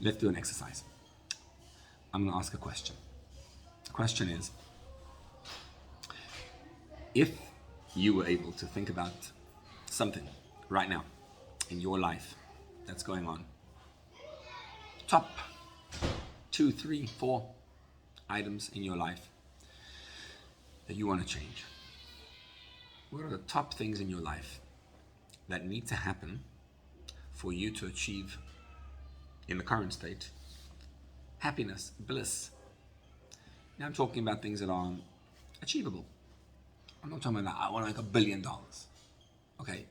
Let's do an exercise. I'm going to ask a question. The question is, if you were able to think about something right now in your life that's going on, top 2, 3, 4 items in your life that you want to change. What are the top things in your life that need to happen for you to achieve, in the current state, happiness, bliss? Now I'm talking about things that are achievable. I'm not talking about, I want to make $1 billion. Okay,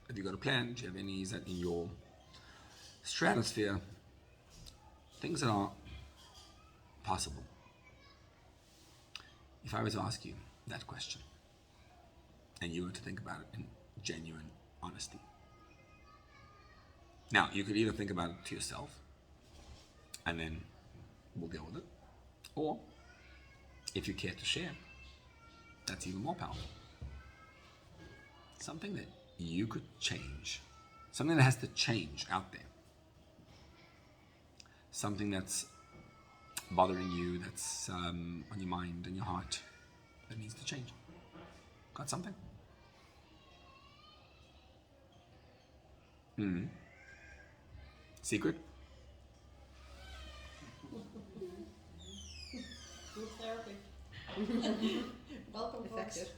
have you got a plan? Do you have any, is that in your stratosphere? Things that are possible. If I were to ask you that question, and you were to think about it in genuine honesty. Now, you could either think about it to yourself, and then we'll deal with it, or if you care to share, that's even more powerful. Something that you could change, something that has to change out there, something that's bothering you, that's on your mind and your heart, that needs to change. Got something? Secret? Group therapy. Welcome, Effective.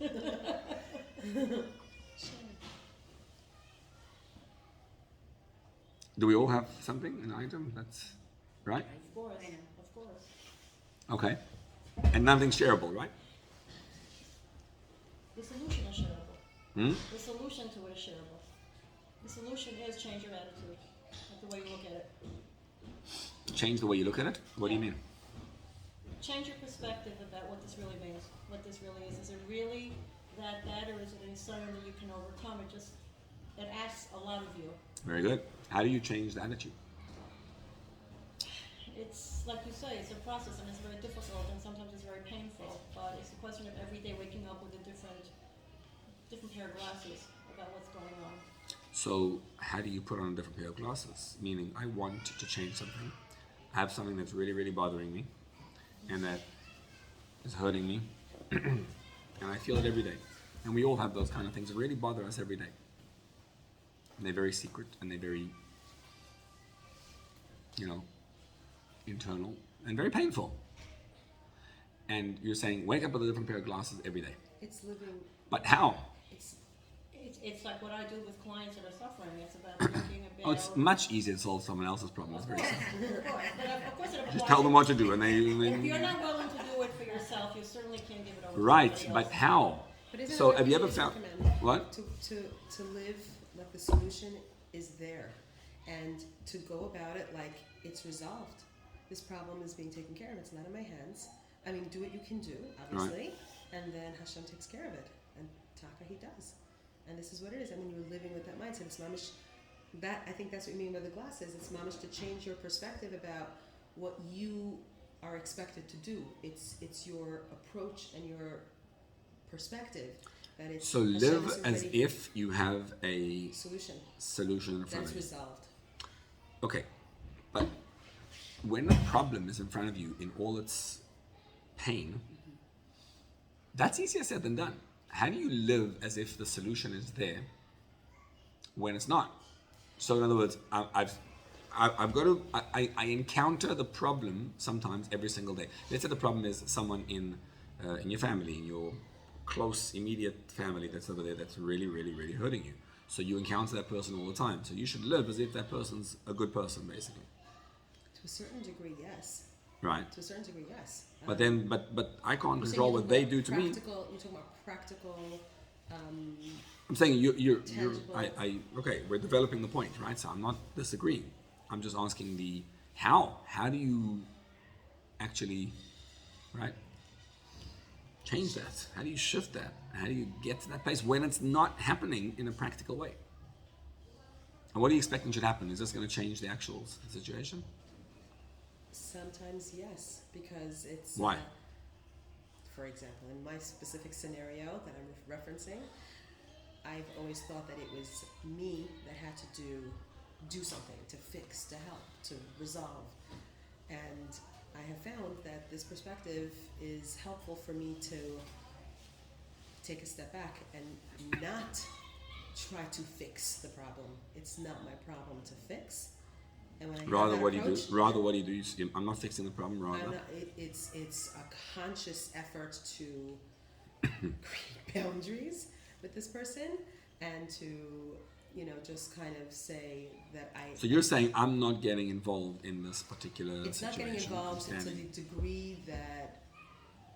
Do we all have something, an item that's right? Of course, of course. Okay. And nothing's shareable, right? The solution is shareable. The solution to it is shareable. The solution is change your attitude, like the way you look at it. Change the way you look at it? What do you mean? Change your perspective about what this really means, what this really is. Is it really that bad, or is it something that you can overcome? It asks a lot of you. Very good. How do you change the attitude? It's like you say, it's a process, and it's very difficult, and sometimes it's very painful. But it's a question of every day waking up with a different pair of glasses about what's going on. So how do you put on a different pair of glasses? Meaning, I want to change something. I have something that's really, really bothering me, and that is hurting me, and I feel it every day. And we all have those kind of things that really bother us every day. And they're very secret, and they're very, internal, and very painful. And you're saying, wake up with a different pair of glasses every day. It's living. But how? It's like what I do with clients that are suffering. It's about thinking about. Oh, it's much easier to solve someone else's problem. It's very simple. Of course, but of course it applies. Just tell them what to do, and If you're not willing to do it for yourself, you certainly can't give it over. Right, to somebody but else. how? But isn't So it have you ever what found recommend? what? To live like the solution is there, and to go about it like it's resolved. This problem is being taken care of. It's not in my hands. I mean, do what you can do, obviously, and then Hashem takes care of it. And Taka, he does. And this is what it is. And when you're living with that mindset, it's mamish. That I think that's what you mean by the glasses. It's mamish to change your perspective about what you are expected to do. It's your approach and your perspective that it's. So Hashem live is as already if you have a solution in front that's of you. resolved. Okay, but when a problem is in front of you in all its pain, that's easier said than done. How do you live as if the solution is there when it's not? So in other words, I've got to. I encounter the problem sometimes every single day. Let's say the problem is someone in your family, in your close, immediate family that's over there that's really, really, really hurting you. So you encounter that person all the time. So you should live as if that person's a good person, basically. To a certain degree, yes. Right. To a certain degree, yes. But then, but I can't You're saying control you're what they talking do about to me. You're talking about practical. I'm saying you're Tangible. okay, we're developing the point, right? So I'm not disagreeing. I'm just asking the how. How do you actually, right, change that? How do you shift that? How do you get to that place when it's not happening in a practical way? And what are you expecting should happen? Is this going to change the actual situation? Sometimes yes, because it's. Why? For example, in my specific scenario that I'm referencing, I've always thought that it was me that had to do do something, to fix, to help, to resolve. And I have found that this perspective is helpful for me to take a step back and not try to fix the problem. It's not my problem to fix. And when I Rather, have that what do you approach, do? Rather, what do you do? I'm not fixing the problem. Rather, it's a conscious effort to create boundaries with this person and to just kind of say that So you're saying I'm not getting involved in this particular it's situation. not getting involved to the degree that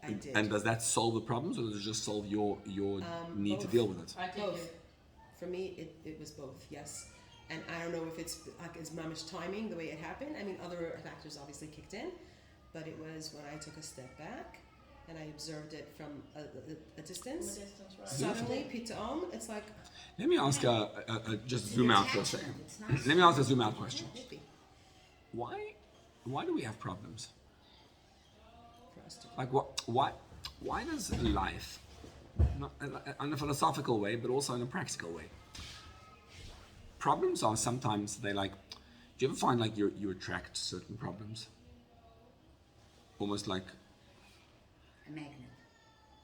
I did. And does that solve the problems, or does it just solve your need to both. deal with it? Both. For me, it was both, yes. And I don't know if it's like it's mamish timing, the way it happened. I mean, other factors obviously kicked in, but it was when I took a step back and I observed it from a distance. Right. Suddenly, pitaom, it's like... Let me ask just zoom out for a second. Let me ask a zoom out question. Why do we have problems? For us to Like why does life, not in a philosophical way, but also in a practical way, problems are sometimes do you ever find like you attract certain problems? Almost like A magnet.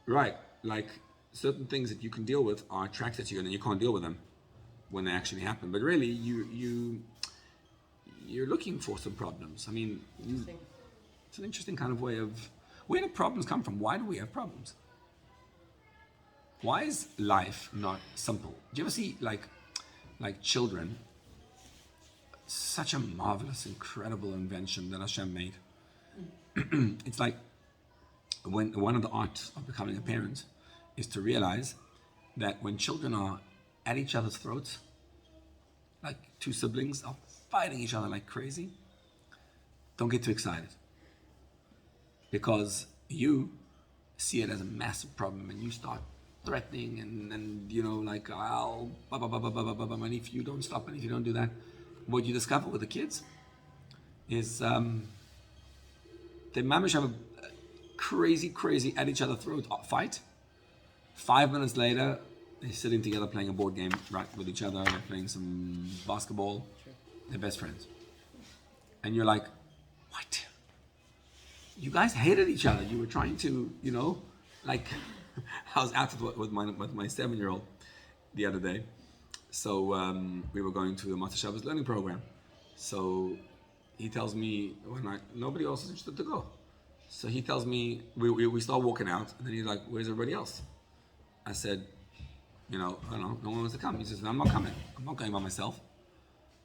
right, like certain things that you can deal with are attracted to you, and then you can't deal with them when they actually happen. But really, you're looking for some problems. I mean, it's an interesting kind of way of where do problems come from? Why do we have problems? Why is life not simple? Do you ever see like children? Such a marvelous, incredible invention that Hashem made. It's like when one of the arts of becoming a parent is to realize that when children are at each other's throats, like two siblings are fighting each other like crazy, don't get too excited. Because you see it as a massive problem and you start threatening and I'll and if you don't stop and if you don't do that, what you discover with the kids is they mamish have a crazy at each other's throat fight. 5 minutes later, they're sitting together playing a board game right with each other. They're playing some basketball. They're best friends. And you're like, what? You guys hated each other. You were trying to, I was out with my 7-year-old the other day. So we were going to the Matzah Shabbos learning program. So he tells me nobody else is interested to go. So he tells me, we start walking out, and then he's like, where's everybody else? I said, I don't know, no one wants to come. He says, no, I'm not coming. I'm not going by myself.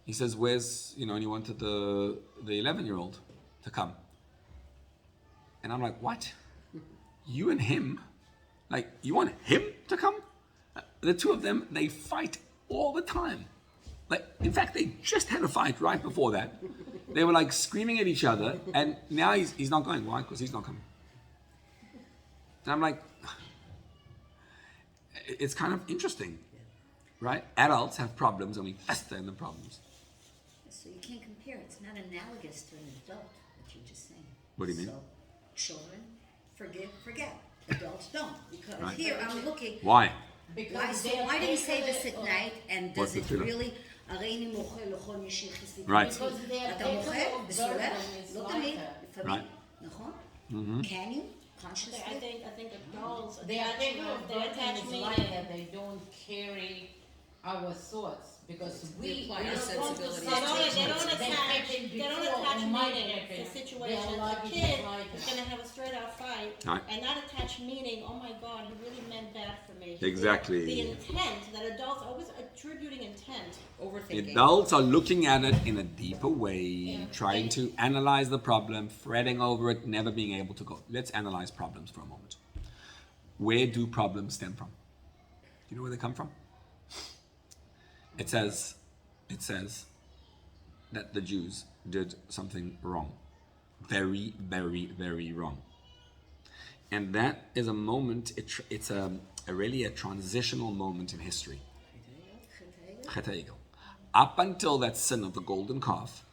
He says, where's, and he wanted the 11-year-old to come. And I'm like, what? You and him? Like, you want him to come? The two of them, they fight all the time. Like, in fact, they just had a fight right before that. They were like screaming at each other, and now he's not going. Why? Because he's not coming. And I'm like, it's kind of interesting, right? Adults have problems, and we fester in the problems. So you can't compare. It's not analogous to an adult, what you're just saying. What do you mean? So children forget. Adults don't. Because Right. Here I'm looking. Why? Why do you say this at night? And What's does the it tefillah? really... הרי אני מוחה לכל מי שיחסית. Right. אתה מוחה וסולח? לא תמיד, לפעמים. Right. נכון? Mm-hmm. Can you? Consciously? I think adults They attach, they attach is meaning. like that. They don't carry our thoughts because we apply our sensibility. They don't attach happened before, meaning to situations. A kid is going to have a straight out fight Right. and not attach meaning, oh my God, he really meant bad for me. Exactly. The intent, that adults are always attributing intent. Overthinking. Adults are looking at it in a deeper way, trying to analyze the problem, fretting over it, never being able to go. Let's analyze problems for a moment. Where do problems stem from? Do you know where they come from? It says that the Jews did something wrong. Very, very, very wrong. And that is a moment, it's really a transitional moment in history. Chet HaEgel. Up until that sin of the golden calf,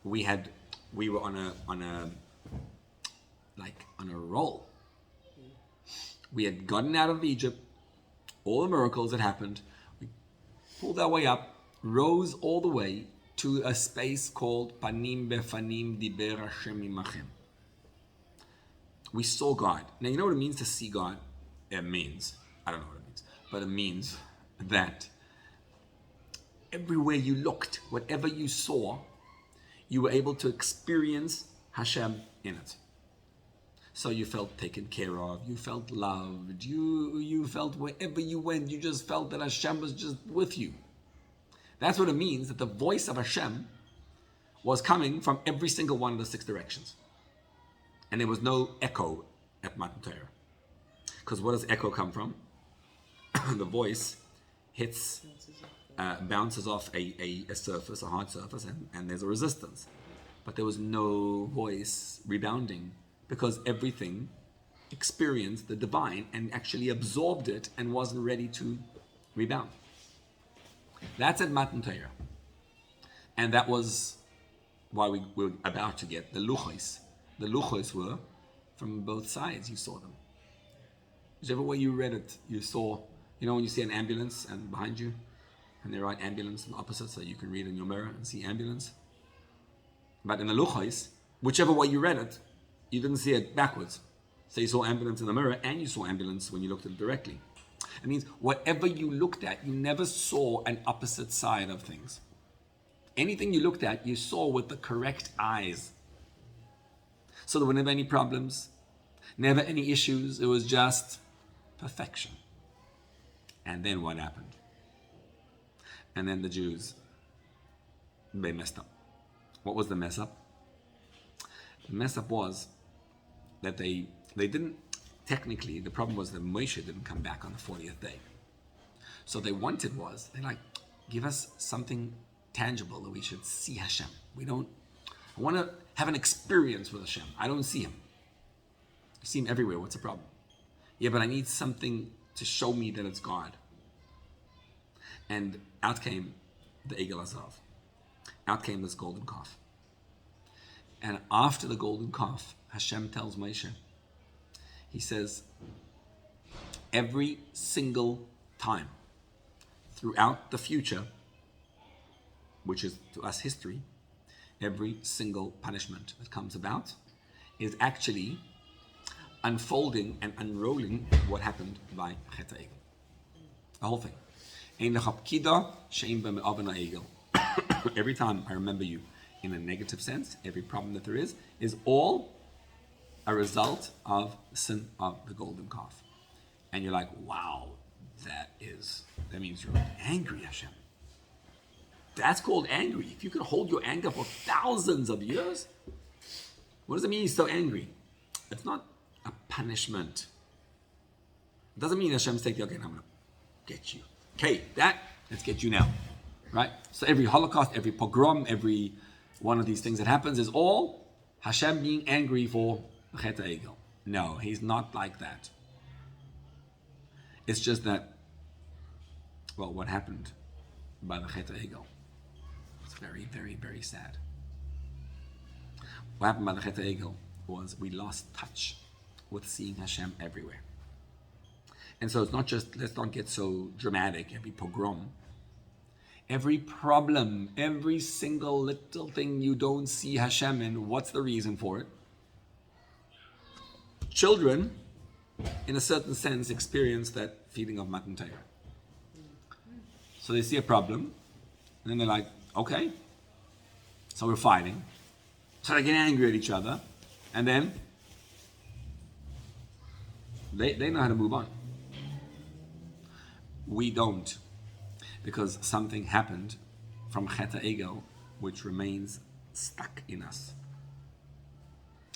we were on a roll. We had gotten out of Egypt, all the miracles had happened, we pulled our way up, rose all the way to a space called Panim Befanim Diber Hashem Imachem. We saw God. Now, you know what it means to see God? It means, I don't know what it means, but it means that everywhere you looked, whatever you saw, you were able to experience Hashem in it. So you felt taken care of, you felt loved, you felt wherever you went, you just felt that Hashem was just with you. That's what it means, that the voice of Hashem was coming from every single one of the 6 directions. And there was no echo at Matan Torah. Because where does echo come from? The voice hits, bounces off a surface, a hard surface, and there's a resistance. But there was no voice rebounding, because everything experienced the divine and actually absorbed it and wasn't ready to rebound. That's at Matan Torah. And that was why we were about to get the luchos. The luchos were from both sides, you saw them. Whichever way you read it, you saw, when you see an ambulance and behind you, and they write ambulance on the opposite, so you can read in your mirror and see ambulance. But in the luchos, whichever way you read it, you didn't see it backwards. So you saw ambulance in the mirror, and you saw ambulance when you looked at it directly. It means whatever you looked at, you never saw an opposite side of things. Anything you looked at, you saw with the correct eyes. So there were never any problems, never any issues. It was just perfection. And then what happened? And then the Jews, they messed up. What was the mess up? The mess up was that they didn't, technically, the problem was that Moshe didn't come back on the 40th day. So they wanted was, they're like, give us something tangible that we should see Hashem. I want to have an experience with Hashem. I don't see him. I see him everywhere. What's the problem? Yeah, but I need something to show me that it's God. And out came the Egel Azav. Out came this golden calf. And after the golden calf, Hashem tells Moshe, he says, every single time throughout the future, which is to us history, every single punishment that comes about is actually unfolding and unrolling what happened by Chet HaEgel. The whole thing. Every time I remember you in a negative sense, every problem that there is all a result of the sin of the golden calf. And you're like, wow, that means you're angry, Hashem. That's called angry. If you can hold your anger for thousands of years, what does it mean you're so angry? It's not a punishment. It doesn't mean Hashem's taking, okay, I'm going to get you. Okay, let's get you now. Right? So every Holocaust, every pogrom, every one of these things that happens is all Hashem being angry for Chet HaEgel. No, he's not like that. It's just that, what happened by the Chet HaEgel? It's very, very, very sad. What happened by the Chet HaEgel was we lost touch with seeing Hashem everywhere. And so it's not just, let's not get so dramatic, every pogrom, every problem, every single little thing you don't see Hashem in, what's the reason for it? Children, in a certain sense, experience that feeling of Matan Torah. So they see a problem, and then they're like, okay, so we're fighting. So they get angry at each other, and then they know how to move on. We don't, because something happened from Chet HaEgel which remains stuck in us.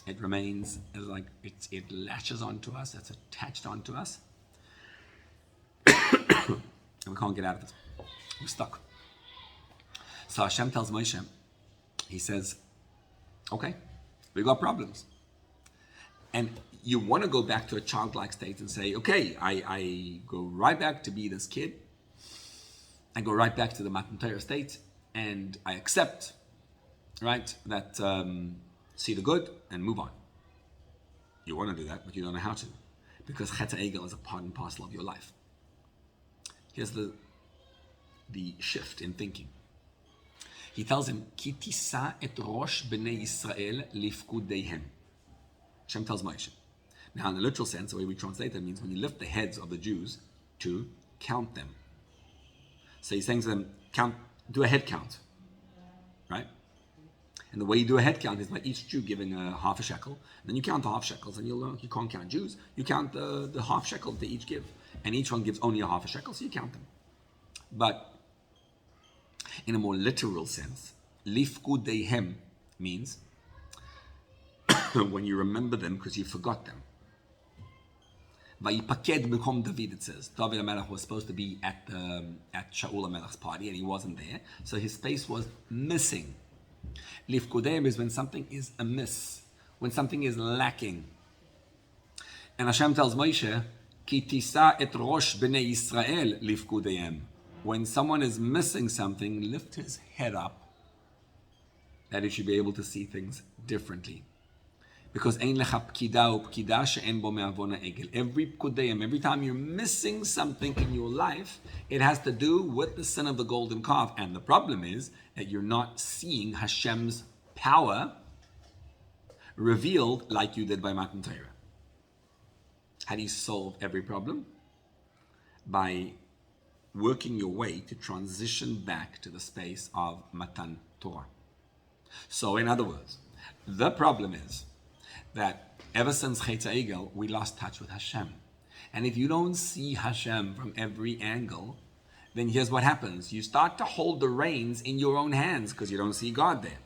It remains as like it latches onto us, it's attached onto us, and we can't get out of it. We're stuck. So Hashem tells Moshe, he says, okay, we got problems. And you want to go back to a childlike state and say, okay, I go right back to be this kid. I go right back to the Matan Torah state, and I accept, right, that see the good and move on. You want to do that, but you don't know how to, because Chet HaEgel is a part and parcel of your life. Here's the the shift in thinking. He tells him, Ki tisa et rosh b'nei Yisrael lifkudeihem. Hashem tells Moshe. Now, in the literal sense, the way we translate that means when you lift the heads of the Jews to count them. So he's saying to them, do a head count, right? And the way you do a head count is by each Jew giving a half a shekel. And then you count the half shekels, and you can't count Jews. You count the half shekel they each give. And each one gives only a half a shekel, so you count them. But in a more literal sense, lifkudeihem means when you remember them because you forgot them. Vayipaked bekom David, it says. David HaMelech was supposed to be at Shaul HaMelech's party, and he wasn't there. So his space was missing. Lifkudeihem is when something is amiss, when something is lacking. And Hashem tells Moshe, Ki tisa et rosh b'nei Yisrael lifkudeihem. When someone is missing something, lift his head up, that he should be able to see things differently. Because ein lecha pkida upkida she'en bo me'avon ha'egel. Every pkudeyim, every time you're missing something in your life, it has to do with the sin of the golden calf. And the problem is that you're not seeing Hashem's power revealed like you did by Matan Torah. How do you solve every problem? By working your way to transition back to the space of Matan Torah. So in other words, the problem is that ever since Chetz HaEgel, we lost touch with Hashem. And if you don't see Hashem from every angle, then here's what happens. You start to hold the reins in your own hands because you don't see God there.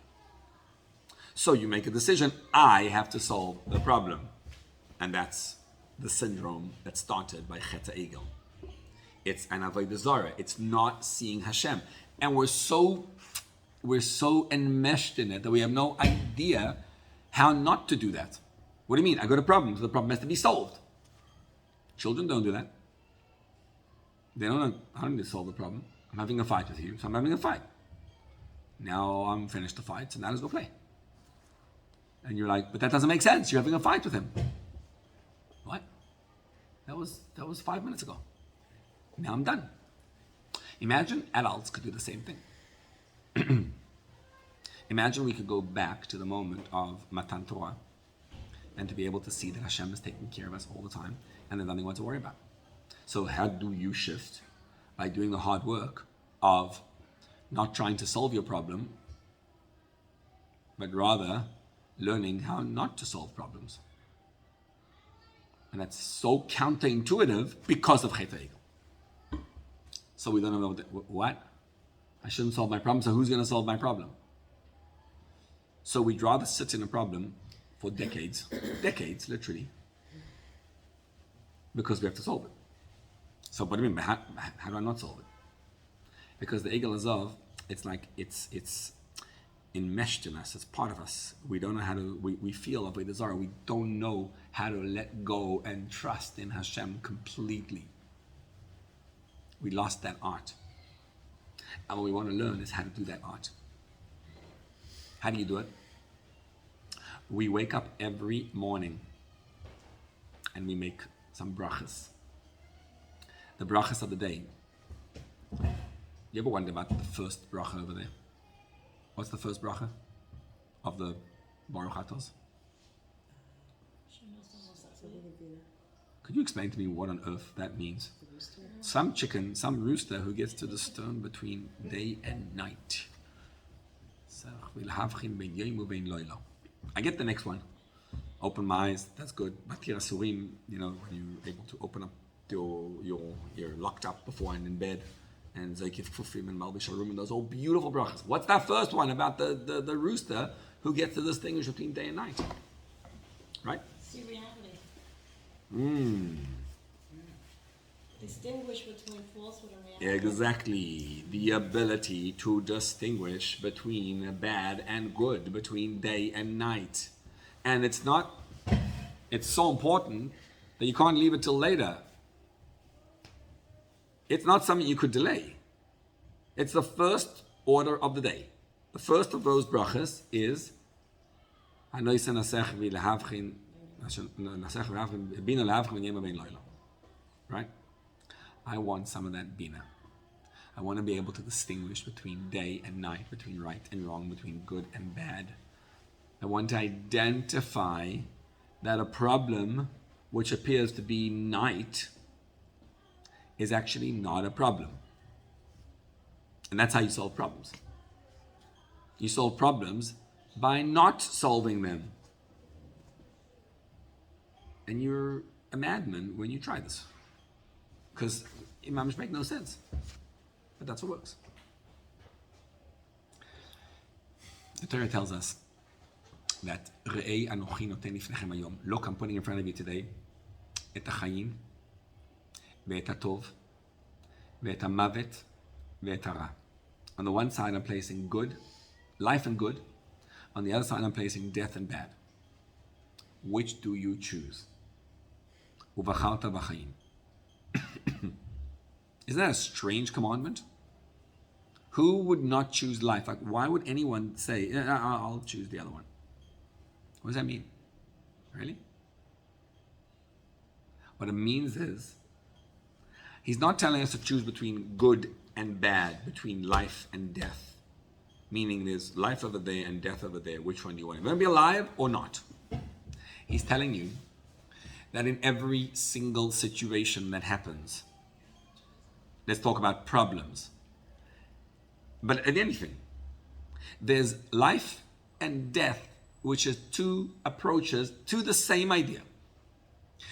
So you make a decision, I have to solve the problem. And that's the syndrome that started by Chetz HaEgel. It's an avodah zarah. It's not seeing Hashem. And we're so enmeshed in it that we have no idea how not to do that. What do you mean? I got a problem, so the problem has to be solved. Children don't do that. They don't know, I don't need to solve the problem. I'm having a fight with you, so I'm having a fight. Now I'm finished the fight, so now let's go play. And you're like, but that doesn't make sense. You're having a fight with him. What? That was 5 minutes ago. Now I'm done. Imagine adults could do the same thing. Imagine we could go back to the moment of Matan Torah and to be able to see that Hashem is taking care of us all the time and there's nothing what to worry about. So how do you shift? By doing the hard work of not trying to solve your problem, but rather learning how not to solve problems. And that's so counterintuitive because of Chetz HaEgel. So we don't know what? I shouldn't solve my problem, so who's going to solve my problem? So we'd rather sit in a problem for decades, literally, because we have to solve it. So what do you mean? How do I not solve it? Because the Egel Azov, it's like it's enmeshed in us. It's part of us. We don't know how to. We feel avodah zarah. We don't know how to let go and trust in Hashem completely. We lost that art, and what we want to learn is how to do that art. How do you do it? We wake up every morning and we make some brachas. The brachas of the day. You ever wonder about the first bracha over there? What's the first bracha of the Baruch Atos? Could you explain to me what on earth that means? Some chicken, some rooster who gets to the stone between day and night. I get the next one. Open my eyes, that's good. Batir Asurim, when you're able to open up you're locked up before and in bed. And Zaykif Kufim and Malbi Shalom and those all beautiful brachas. What's that first one about the rooster who gets to distinguish between day and night? Right? See reality. Distinguish between falsehood and reality. Exactly. The ability to distinguish between bad and good, between day and night. And it's so important that you can't leave it till later. It's not something you could delay. It's the first order of the day. The first of those brachas is right? I want some of that bina. I want to be able to distinguish between day and night, between right and wrong, between good and bad. I want to identify that a problem which appears to be night is actually not a problem. And that's how you solve problems. You solve problems by not solving them. And you're a madman when you try this. Because imams make no sense. But that's what works. The Torah tells us that Re'ei anochi noten lifnechem hayom. Look, I'm putting in front of you today et hachayim, ve'et hatov, ve'et hamavet, ve'et hara. On the one side, I'm placing good, life and good. On the other side, I'm placing death and bad. Which do you choose? Uvacharta b'chayim. Isn't that a strange commandment? Who would not choose life? Like, why would anyone say, I'll choose the other one? What does that mean? Really? What it means is, he's not telling us to choose between good and bad, between life and death. Meaning there's life over there and death over there. Which one do you want? You want to be alive or not? He's telling you that in every single situation that happens, let's talk about problems. But in anything, there's life and death, which is two approaches to the same idea.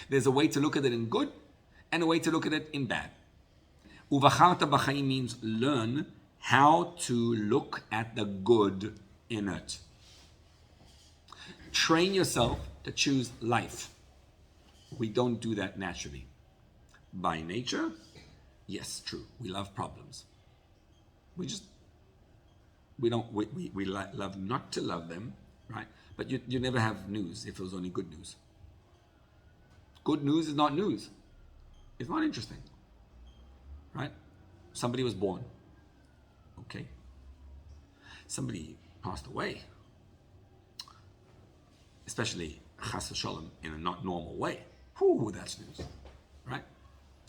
There's a way to look at it in good and a way to look at it in bad. Uvacharta b'chayim means learn how to look at the good in it. Train yourself to choose life. We don't do that naturally. By nature, yes, true. We love problems. We love not to love them, right? But you never have news if it was only good news. Good news is not news. It's not interesting, right? Somebody was born. Okay. Somebody passed away. Especially chas v'sholom in a not normal way. Whew, that's news, right?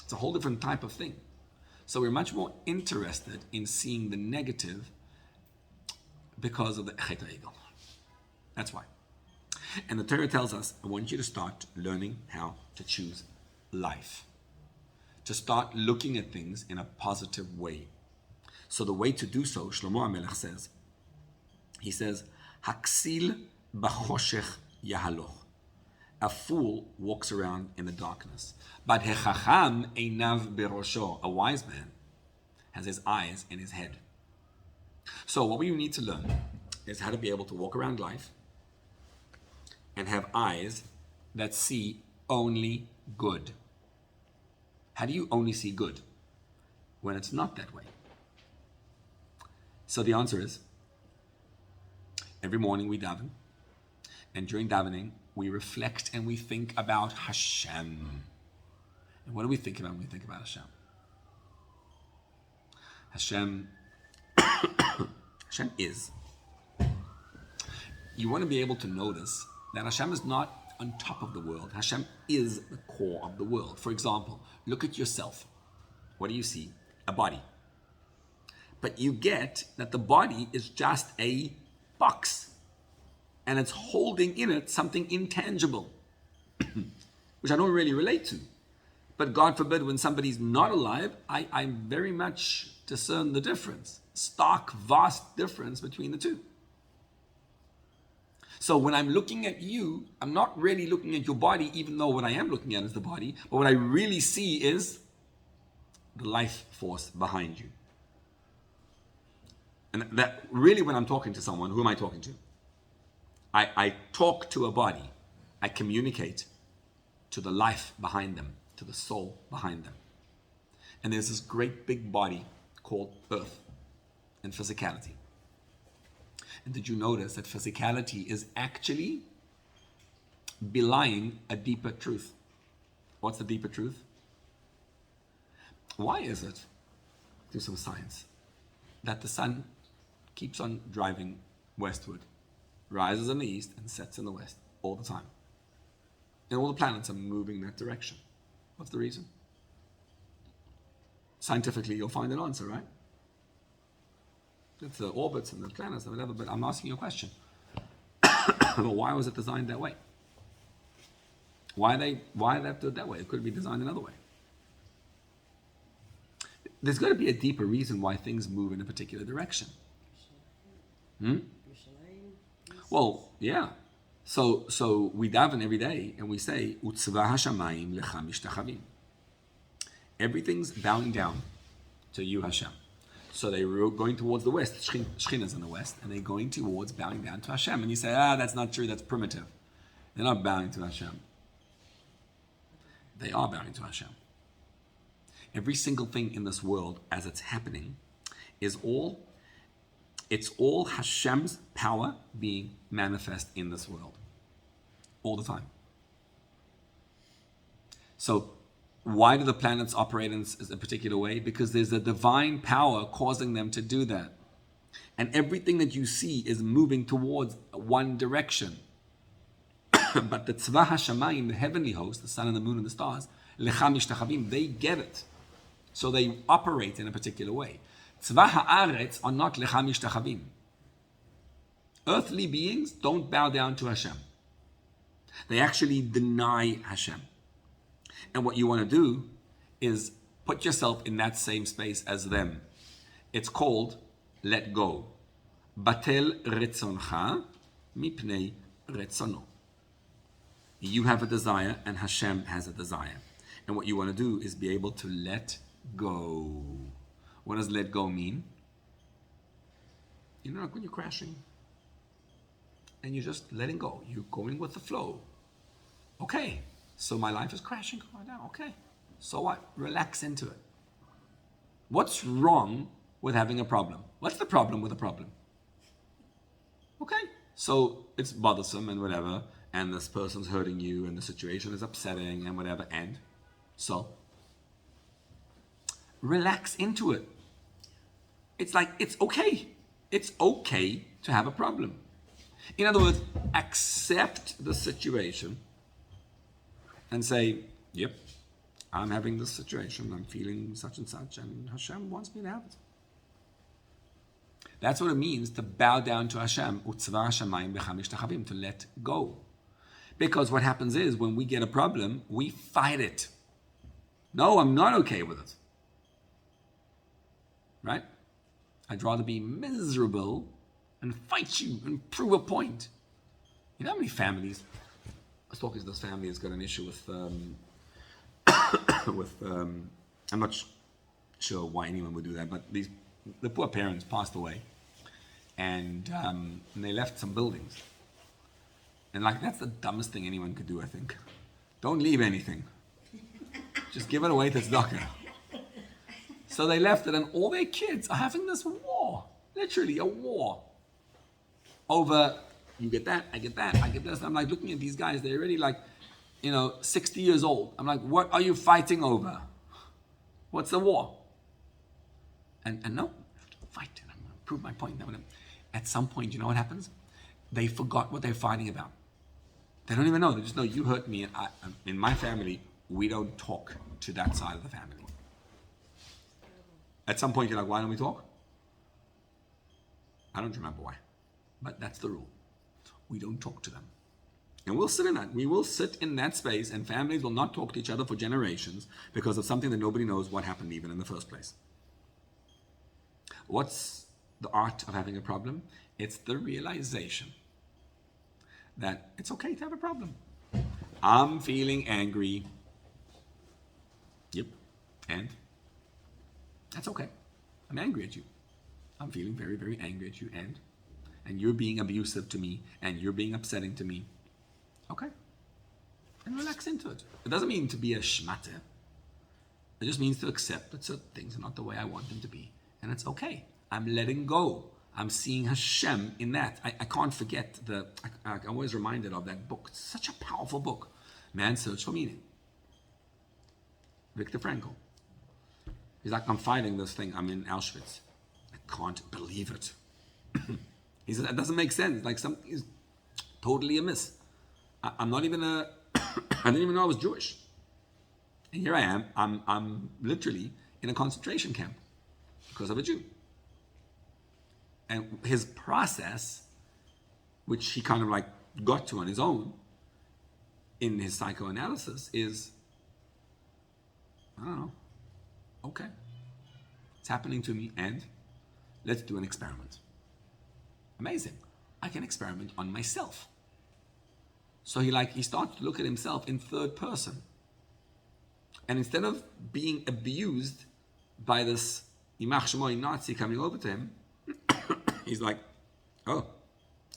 It's a whole different type of thing. So we're much more interested in seeing the negative because of the chet ha'egel. That's why. And the Torah tells us, I want you to start learning how to choose life. To start looking at things in a positive way. So the way to do so, Shlomo HaMelech says, he says, Haksil b'choshech yahaloch. A fool walks around in the darkness. But hechacham einav berosho. A wise man has his eyes in his head. So what we need to learn is how to be able to walk around life and have eyes that see only good. How do you only see good? When it's not that way. So the answer is, every morning we daven, and during davening, we reflect and we think about Hashem. And what do we think about when we think about Hashem? Hashem is. You want to be able to notice that Hashem is not on top of the world. Hashem is the core of the world. For example, look at yourself. What do you see? A body. But you get that the body is just a box. And it's holding in it something intangible, which I don't really relate to. But God forbid, when somebody's not alive, I very much discern the difference. Stark, vast difference between the two. So when I'm looking at you, I'm not really looking at your body, even though what I am looking at is the body. But what I really see is the life force behind you. And that really, when I'm talking to someone, who am I talking to? I talk to a body. I communicate to the life behind them, to the soul behind them. And there's this great big body called Earth and physicality. And did you notice that physicality is actually belying a deeper truth? What's the deeper truth? Why is it, do some science, that the sun keeps on driving westward, rises in the east and sets in the west all the time? And all the planets are moving that direction. What's the reason? Scientifically, you'll find an answer, right? It's the orbits and the planets and whatever, but I'm asking you a question. But why was it designed that way? Why they have to do it that way? It could be designed another way. There's got to be a deeper reason why things move in a particular direction. Well, yeah. So we daven every day and we say, Utzva hashamayim lecha mishtachavim. Everything's bowing down to you, Hashem. So they were going towards the west. Shechina's in the west, and they're going towards bowing down to Hashem. And you say, that's not true. That's primitive. They're not bowing to Hashem. They are bowing to Hashem. Every single thing in this world, as it's happening, it's all Hashem's power being manifest in this world. All the time. So, why do the planets operate in a particular way? Because there's a divine power causing them to do that. And everything that you see is moving towards one direction. But the Tzva HaShamayim, the heavenly host, the sun and the moon and the stars, Lecha Mishtachavim, they get it. So they operate in a particular way. Tzva Ha'aretz are not Lecha Mishtachavim. Earthly beings don't bow down to Hashem. They actually deny Hashem. And what you want to do is put yourself in that same space as them. It's called let go. Batel retzoncha mipnei retzono. You have a desire and Hashem has a desire. And what you want to do is be able to let go. What does let go mean? You know, like when you're crashing and you're just letting go. You're going with the flow. Okay. So my life is crashing right now. Okay. So what? Relax into it. What's wrong with having a problem? What's the problem with a problem? Okay. So it's bothersome and whatever, and this person's hurting you, and the situation is upsetting and whatever, and so relax into it. It's like, it's okay. It's okay to have a problem. In other words, accept the situation and say, yep, I'm having this situation, I'm feeling such and such, and Hashem wants me to have it. That's what it means to bow down to Hashem, utzva hashamayim lecha mishtachavim, to let go. Because what happens is, when we get a problem, we fight it. No, I'm not okay with it. Right? I'd rather be miserable and fight you and prove a point. You know how many families, I was talking to this family that's got an issue with, I'm not sure why anyone would do that, but the poor parents passed away, and they left some buildings. And like, that's the dumbest thing anyone could do, I think. Don't leave anything. Just give it away to tzedakah. So they left it, and all their kids are having this war, literally a war, over, you get that, I get that, I get this. And I'm like looking at these guys, they're already like, 60 years old. I'm like, what are you fighting over? What's the war? And no, I have to fight, and I'm going to prove my point. At some point, you know what happens? They forgot what they're fighting about. They don't even know. They just know, you hurt me, and in my family, we don't talk to that side of the family. At some point, you're like, why don't we talk? I don't remember why, but that's the rule. We don't talk to them. And we'll sit in that. We will sit in that space, and families will not talk to each other for generations because of something that nobody knows what happened even in the first place. What's the art of having a problem? It's the realization that it's okay to have a problem. I'm feeling angry. Yep. And that's okay. I'm angry at you. I'm feeling very, very angry at you, and you're being abusive to me, and you're being upsetting to me. Okay. And relax into it. It doesn't mean to be a schmatter. It just means to accept that certain things are not the way I want them to be. And it's okay. I'm letting go. I'm seeing Hashem in that. I can't forget I'm always reminded of that book. It's such a powerful book. Man's Search for Meaning. Viktor Frankl. He's like, I'm fighting this thing. I'm in Auschwitz. I can't believe it. He said, that doesn't make sense. Like, something is totally amiss. I'm not even I didn't even know I was Jewish. And here I am. I'm literally in a concentration camp because of a Jew. And his process, which he kind of like got to on his own in his psychoanalysis, is, I don't know, okay, it's happening to me, and let's do an experiment. Amazing. I can experiment on myself. So he starts to look at himself in third person. And instead of being abused by this Yimach Shemoy Nazi coming over to him, he's like, oh,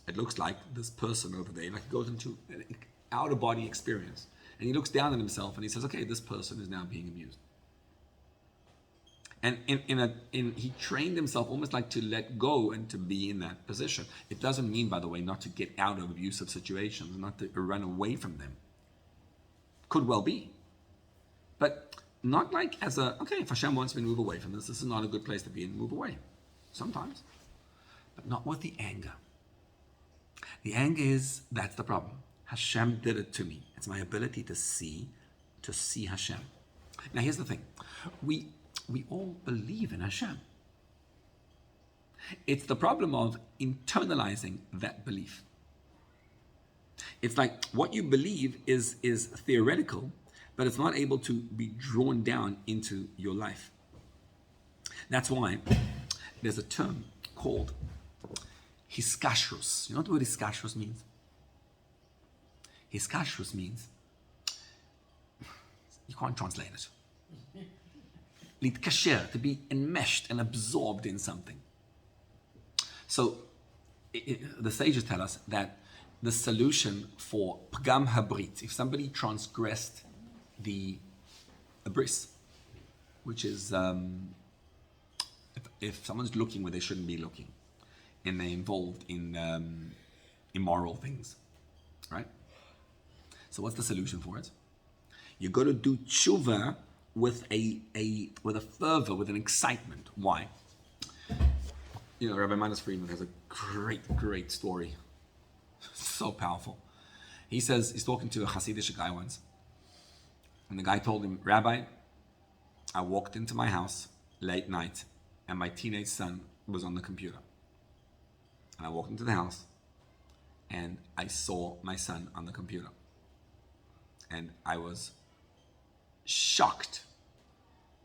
it looks like this person over there. Like he goes into an out-of-body experience. And he looks down at himself and he says, okay, this person is now being abused. And he trained himself almost like to let go and to be in that position. It doesn't mean, by the way, not to get out of abusive situations, not to run away from them. Could well be. But not like as okay, if Hashem wants me to move away from this is not a good place to be and move away. Sometimes. But not with the anger. The anger that's the problem. Hashem did it to me. It's my ability to see Hashem. Now here's the thing. We all believe in Hashem. It's the problem of internalizing that belief. It's like what you believe is theoretical, but it's not able to be drawn down into your life. That's why there's a term called hiskashrus. You know what the word hiskashrus means? Hiskashrus means, you can't translate it. Litkasher, to be enmeshed and absorbed in something. So the sages tell us that the solution for pgam habrit, if somebody transgressed the bris, which is if someone's looking where they shouldn't be looking, and they're involved in immoral things, right? So what's the solution for it? You got to do tshuva with a fervor, with an excitement. Why? You know, Rabbi Manas Friedman has a great story. So powerful. He says he's talking to a Hasidic guy once, and the guy told him, Rabbi, I walked into my house late night, and my teenage son was on the computer. And I walked into the house, and I saw my son on the computer. And I was shocked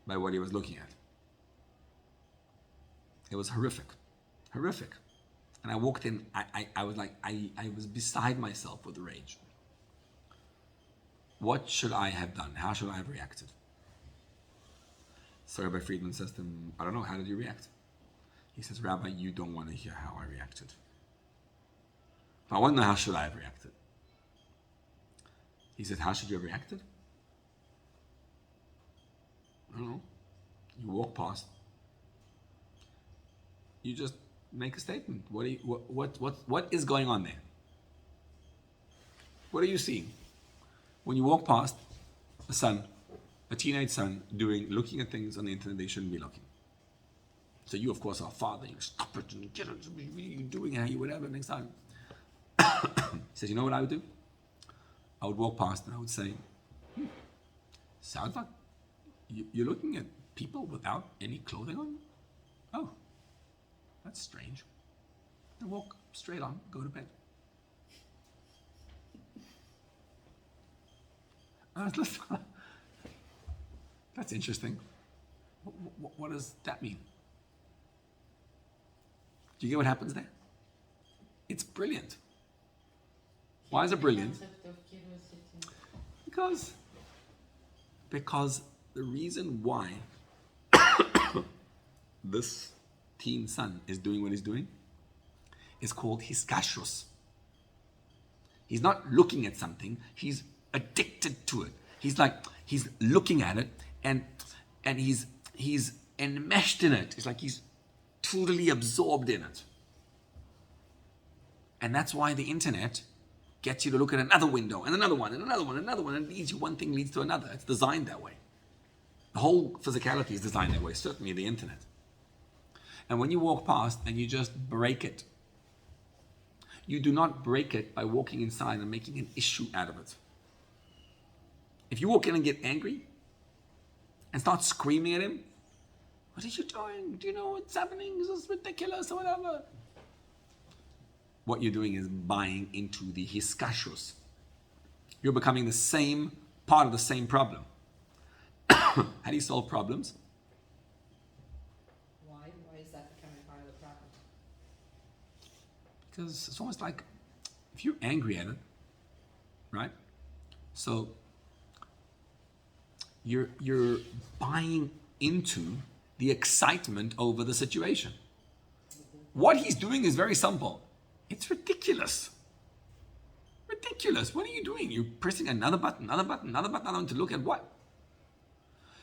by what he was looking at. It was horrific. And I walked in, I was like, I was beside myself with rage. What should I have done? How should I have reacted? So Rabbi Friedman says to him, I don't know, how did you react? He says, Rabbi, you don't want to hear how I reacted. I want to know how should I have reacted. He said, how should you have reacted? I don't know. You walk past. You just make a statement. What is going on there? What are you seeing? When you walk past a teenage son, looking at things on the internet they shouldn't be looking. So you, of course, are a father. You stop it and get it. What are you doing? How you whatever next time? He says, you know what I would do? I would walk past and I would say, sounds like you're looking at people without any clothing on? Oh, that's strange. And walk straight on, go to bed. That's interesting. What does that mean? Do you get what happens there? It's brilliant. Why is it brilliant? Because the reason why this teen son is doing what he's doing is called hiskashrus. He's not looking at something, he's addicted to it. He's looking at it and he's enmeshed in it. It's like he's totally absorbed in it. And that's why the internet gets you to look at another window and another one and another one and another one, and one thing leads to another. It's designed that way. The whole physicality is designed that way, certainly the internet. And when you walk past and you just break it, you do not break it by walking inside and making an issue out of it. If you walk in and get angry and start screaming at him, what are you doing? Do you know what's happening? This is ridiculous or whatever. what you're doing is buying into the hiskashrus. You're becoming the same part of the same problem. How do you solve problems? Why? Why is that becoming part of the problem? Because it's almost like if you're angry at it, right? So you're buying into the excitement over the situation. What he's doing is very simple. It's ridiculous. Ridiculous. What are you doing? You're pressing another button, another button, another button, another one to look at what?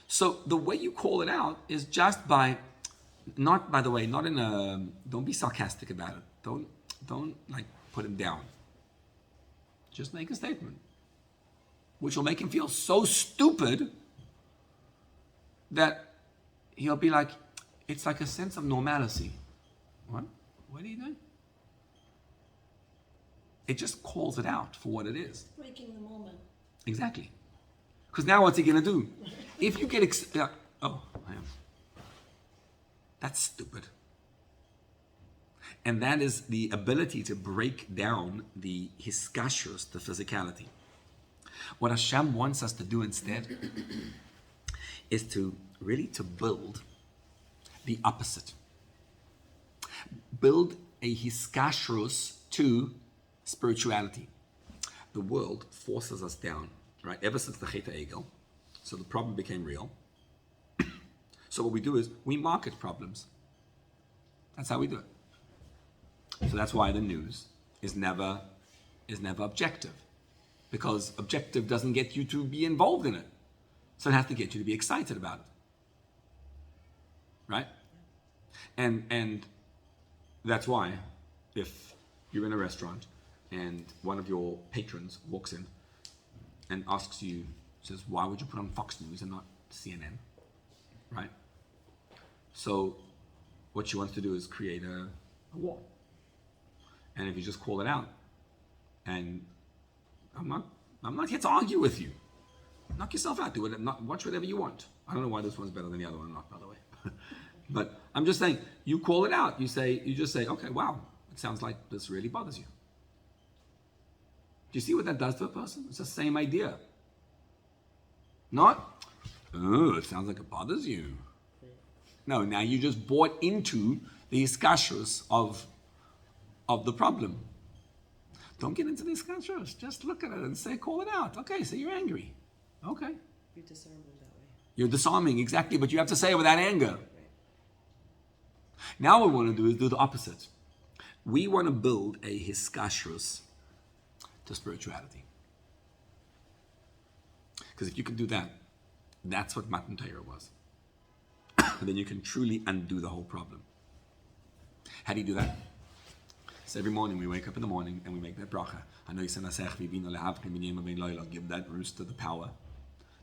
So the way you call it out is just by, not, by the way, not in a, don't be sarcastic about it. Don't like put him down. Just make a statement, which will make him feel so stupid that he'll be like, it's like a sense of normalcy. What? What are you doing? It just calls it out for what it is. Breaking the moment. Exactly. Because now what's he going to do? If you get oh, I am. That's stupid. And that is the ability to break down the hiskashrus, the physicality. What Hashem wants us to do instead is to really to build the opposite. Build a hiskashrus to spirituality. The world forces us down, right? Ever since the Chet HaEgel. So the problem became real. So what we do is we market problems. That's how we do it. So that's why the news is never objective. Because objective doesn't get you to be involved in it. So it has to get you to be excited about it. Right? And that's why if you're in a restaurant and one of your patrons walks in and asks you, says, why would you put on Fox News and not CNN? Right? So what she wants to do is create a war. And if you just call it out, and I'm not here to argue with you. Knock yourself out. Do it. Watch whatever you want. I don't know why this one's better than the other one, not by the way. But I'm just saying, you call it out. You just say, okay, wow, it sounds like this really bothers you. Do you see what that does to a person? It's the same idea. Not, oh, it sounds like it bothers you. No, now you just bought into the hiskashrus of the problem. Don't get into the hiskashrus. Just look at it and say, call it out. Okay, so you're angry. Okay. You're disarming that way. You're disarming, exactly, but you have to say it without anger. Now what we want to do is do the opposite. We want to build a hiskashrus to spirituality. Because if you can do that, that's what Matan Torah was. And then you can truly undo the whole problem. How do you do that? So every morning we wake up in the morning and we make that bracha. Give that rooster the power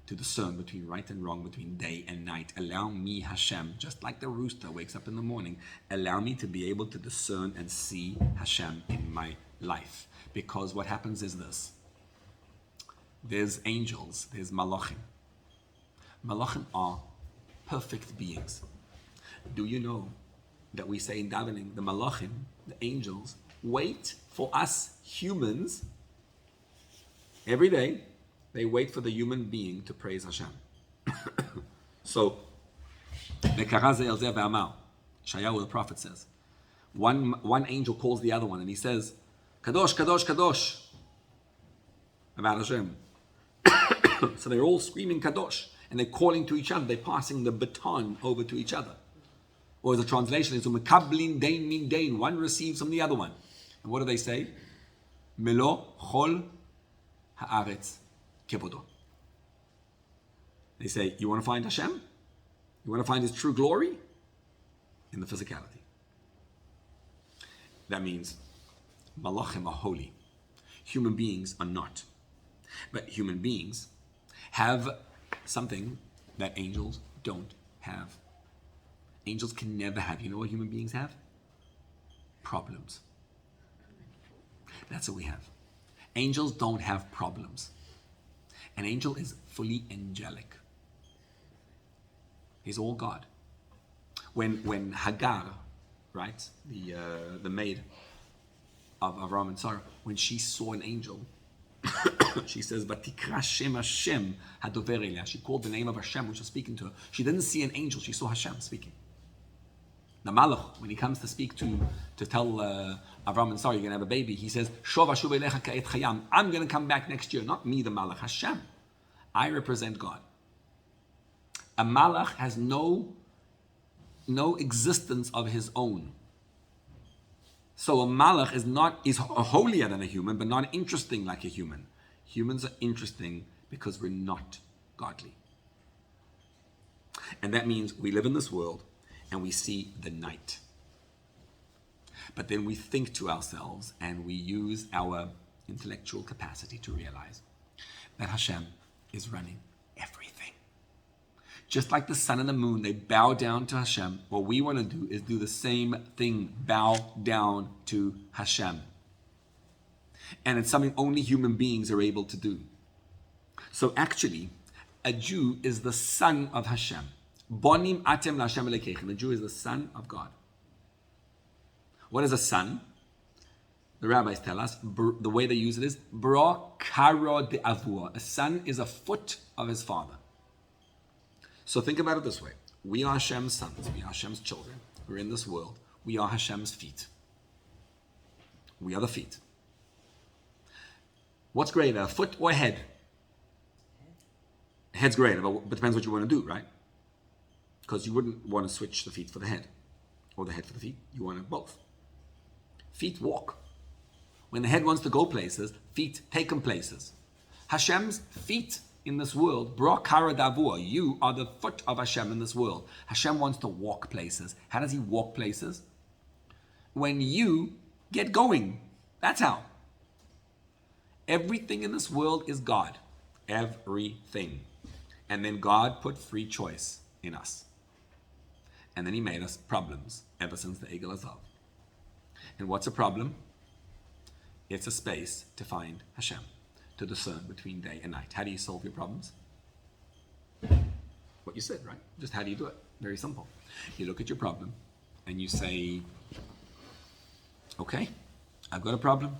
to discern between right and wrong, between day and night. Allow me, Hashem, just like the rooster wakes up in the morning, allow me to be able to discern and see Hashem in my life. Because what happens is this. There's angels, there's malachim. Malachim are perfect beings. Do you know that we say in davening, the malachim, the angels, wait for us humans every day. They wait for the human being to praise Hashem. So, Shayahu the prophet says, one angel calls the other one and he says, Kadosh, Kadosh, Kadosh, about Hashem. So they're all screaming Kadosh and they're calling to each other. They're passing the baton over to each other. Or the translation is Mekablin Dain Min Dain. One receives from the other one. And what do they say? Melo Chol Haaretz Kevodo. They say, you want to find Hashem? You want to find His true glory? In the physicality. That means Malachim are holy. Human beings are not. But human beings have something that angels don't have. Angels can never have. You know what human beings have? Problems. That's what we have. Angels don't have problems. An angel is fully angelic. He's all God. When Hagar, right, the maid, of Avram and Sarah, when she saw an angel, she says, "Vatikra Shem Hashem hadover eliyah." She called the name of Hashem, which was speaking to her. She didn't see an angel; she saw Hashem speaking. The Malach, when he comes to speak to tell Avram and Sarah, "You're gonna have a baby," he says, "Shov ashuv elecha ka'et chayam." I'm gonna come back next year, not me, the Malach, Hashem. I represent God. A Malach has no existence of his own. So a Malach is holier than a human, but not interesting like a human. Humans are interesting because we're not godly. And that means we live in this world and we see the night. But then we think to ourselves and we use our intellectual capacity to realize that Hashem is running everything. Just like the sun and the moon, they bow down to Hashem. What we want to do is do the same thing, bow down to Hashem. And it's something only human beings are able to do. So actually, a Jew is the son of Hashem. Bonim atem l'Hashem elekeichem. A Jew is the son of God. What is a son? The rabbis tell us, the way they use it is, bra karo de avua. A son is a foot of his father. So think about it this way. We are Hashem's sons. We are Hashem's children. We're in this world. We are Hashem's feet. We are the feet. What's greater, a foot or a head? Head's greater, but it depends what you want to do, right? Because you wouldn't want to switch the feet for the head or the head for the feet. You want it both. Feet walk. When the head wants to go places, feet take them places. Hashem's feet in this world, bra kara davua, you are the foot of Hashem in this world. Hashem wants to walk places. How does he walk places? When you get going. That's how. Everything in this world is God. Everything. And then God put free choice in us. And then he made us problems ever since the Egel Azav. And what's a problem? It's a space to find Hashem, to discern between day and night. How do you solve your problems? What you said, right? Just how do you do it? Very simple. You look at your problem and you say, okay, I've got a problem.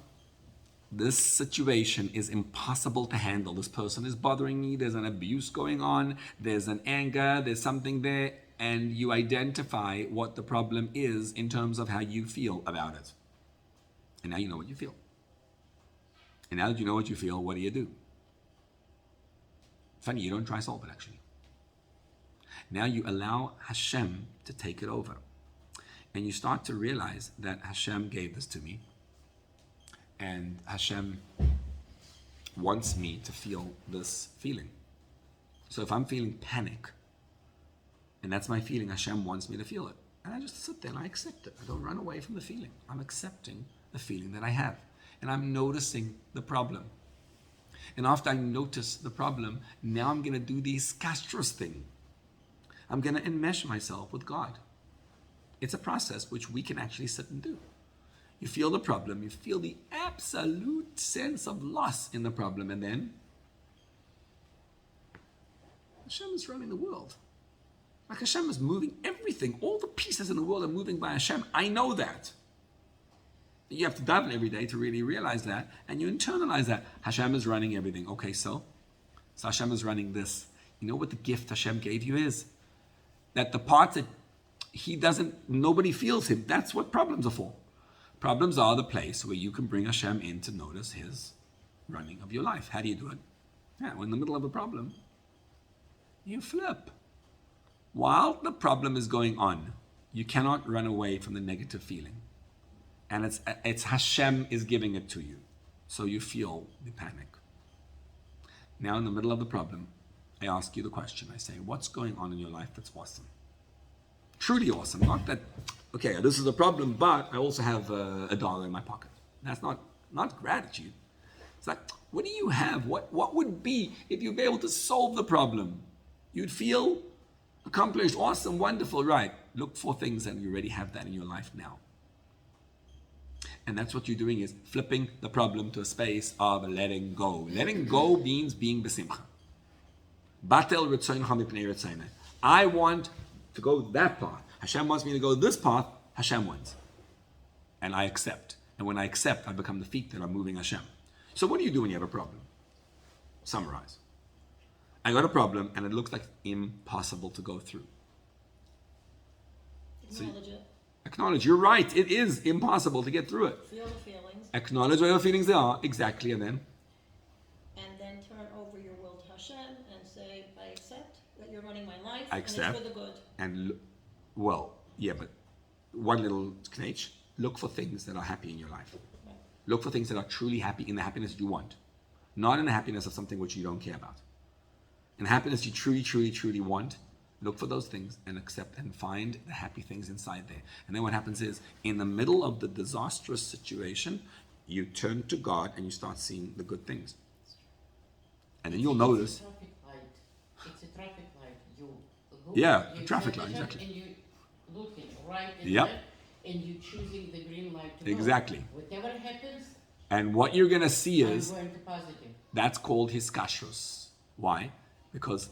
This situation is impossible to handle. This person is bothering me. There's an abuse going on. There's an anger. There's something there. And you identify what the problem is in terms of how you feel about it. And now you know what you feel. And now that you know what you feel, what do? Funny, you don't try to solve it actually. Now you allow Hashem to take it over. And you start to realize that Hashem gave this to me. And Hashem wants me to feel this feeling. So if I'm feeling panic, and that's my feeling, Hashem wants me to feel it. And I just sit there and I accept it. I don't run away from the feeling. I'm accepting the feeling that I have. And I'm noticing the problem. And after I notice the problem, now I'm going to do the iskastros thing. I'm going to enmesh myself with God. It's a process which we can actually sit and do. You feel the problem, you feel the absolute sense of loss in the problem, and then Hashem is running the world. Like Hashem is moving everything. All the pieces in the world are moving by Hashem. I know that. You have to daven every day to really realize that, and you internalize that. Hashem is running everything. Okay, so Hashem is running this. You know what the gift Hashem gave you is? That the parts that nobody feels him. That's what problems are for. Problems are the place where you can bring Hashem in to notice his running of your life. How do you do it? Yeah, when in the middle of a problem, you flip. While the problem is going on, you cannot run away from the negative feeling. And it's Hashem is giving it to you. So you feel the panic. Now in the middle of the problem, I ask you the question. I say, what's going on in your life that's awesome? Truly awesome. Not that, okay, this is a problem, but I also have $1 in my pocket. That's not gratitude. It's like, what do you have? What would be if you'd be able to solve the problem? You'd feel accomplished, awesome, wonderful, right? Look for things and you already have that in your life now. And that's what you're doing, is flipping the problem to a space of letting go. Letting go means being besimcha. Batel ritzoincha mipnei ritzoinai. I want to go that path. Hashem wants me to go this path. Hashem wins. And I accept. And when I accept, I become the feet that are moving Hashem. So what do you do when you have a problem? Summarize. I got a problem and it looks like impossible to go through. Acknowledge it. Acknowledge, you're right, it is impossible to get through it. Feel the feelings. Acknowledge what your feelings are, exactly, and then? And then turn over your will to Hashem and say, I accept that you're running my life. I accept. And it's for the good. And, well, yeah, but one little knetch, look for things that are happy in your life. Right. Look for things that are truly happy in the happiness you want. Not in the happiness of something which you don't care about. In happiness you truly, truly, truly want, look for those things and accept and find the happy things inside there. And then what happens is, in the middle of the disastrous situation, you turn to God and you start seeing the good things. And then you'll notice. It's a traffic light. It's a traffic light. You look, Yeah, you a traffic turn light, it up exactly. And you looking right and Yep. left, and you choosing the green light to Exactly. go. Whatever happens, And what you're going to see I'm is, going to positive. that's called hiskashrus. Why? Because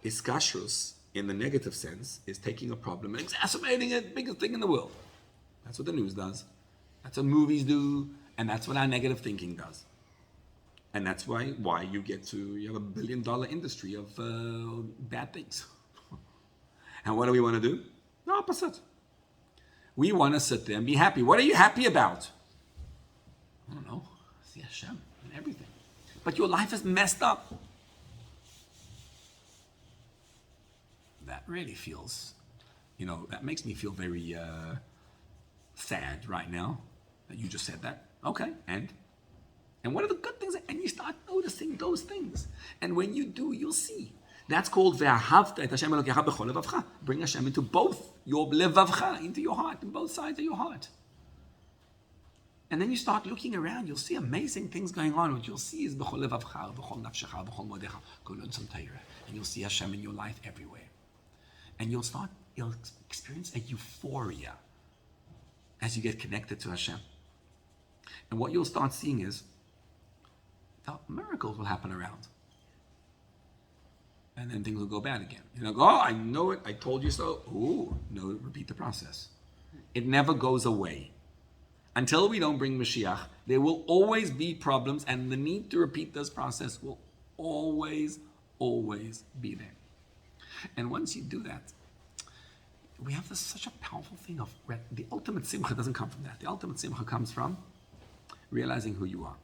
hiskashrus, in the negative sense, is taking a problem and exacerbating it, biggest thing in the world. That's what the news does. That's what movies do, and that's what our negative thinking does. And that's why you have a $1 billion industry of bad things. And what do we want to do? The opposite. We want to sit there and be happy. What are you happy about? I don't know. See Hashem and everything. But your life is messed up. That really feels, that makes me feel very sad right now that you just said that. Okay, and what are the good things? And you start noticing those things. And when you do, you'll see. That's called ve'ahavta et Hashem Elokecha b'chol levavcha. Bring Hashem into both your levavcha, into your heart, in both sides of your heart. And then you start looking around, you'll see amazing things going on. What you'll see is b'chol levavcha, b'chol nafshecha, b'chol modecha, go learn some Torah. And you'll see Hashem in your life everywhere. And you'll experience a euphoria as you get connected to Hashem. And what you'll start seeing is the miracles will happen around. And then things will go bad again. Go, oh, I know it, I told you so. Ooh, no, repeat the process. It never goes away. Until we don't bring Mashiach, there will always be problems, and the need to repeat this process will always, always be there. And once you do that, we have such a powerful thing of the ultimate simcha doesn't come from that. The ultimate simcha comes from realizing who you are.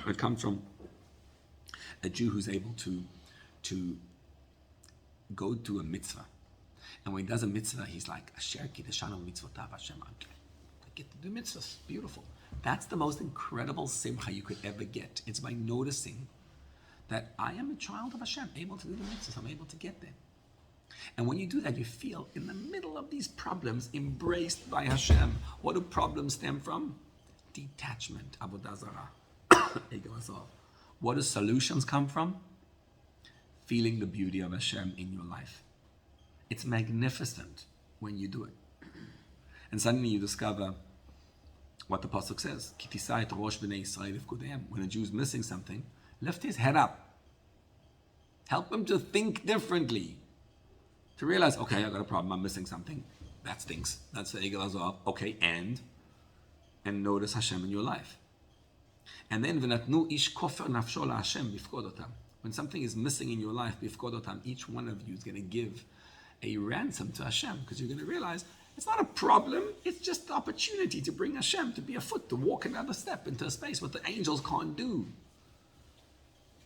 It comes from a Jew who's able to go do a mitzvah. And when he does a mitzvah, he's like, Asher kiddushanu mitzvotav Hashem. I get to do mitzvahs. Beautiful. That's the most incredible simcha you could ever get. It's by noticing that I am a child of Hashem, able to do the mitzvahs, I'm able to get there. And when you do that, you feel in the middle of these problems embraced by Hashem. What do problems stem from? Detachment, avodah zarah. What do solutions come from? Feeling the beauty of Hashem in your life. It's magnificent when you do it. And suddenly you discover what the pasuk says. Ki tisai et rosh b'nei Yisrael ifkudeim. When a Jew's missing something, lift his head up. Help him to think differently. To realize, okay, I got a problem, I'm missing something. That stinks. That's the Egel Azov. Okay, and notice Hashem in your life. And then v'natnu ish kofer nafsho la'Hashem bifkod otam. When something is missing in your life, bifkod otam, each one of you is going to give a ransom to Hashem, because you're going to realize it's not a problem, it's just the opportunity to bring Hashem, to be a foot, to walk another step into a space what the angels can't do.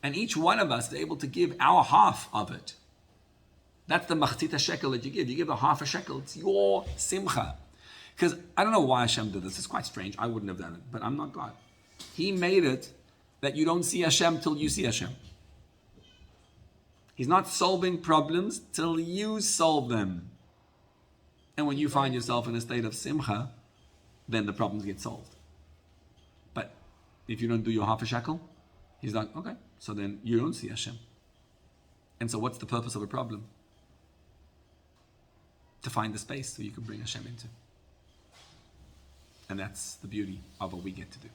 And each one of us is able to give our half of it. That's the machzit shekel that you give. You give a half a shekel, it's your simcha. Because I don't know why Hashem did this. It's quite strange. I wouldn't have done it, but I'm not God. He made it that you don't see Hashem till you see Hashem. He's not solving problems till you solve them. And when you find yourself in a state of simcha, then the problems get solved. But if you don't do your half a shekel, he's like, okay, so then you don't see Hashem. And so what's the purpose of a problem? To find the space so you can bring Hashem into. And that's the beauty of what we get to do.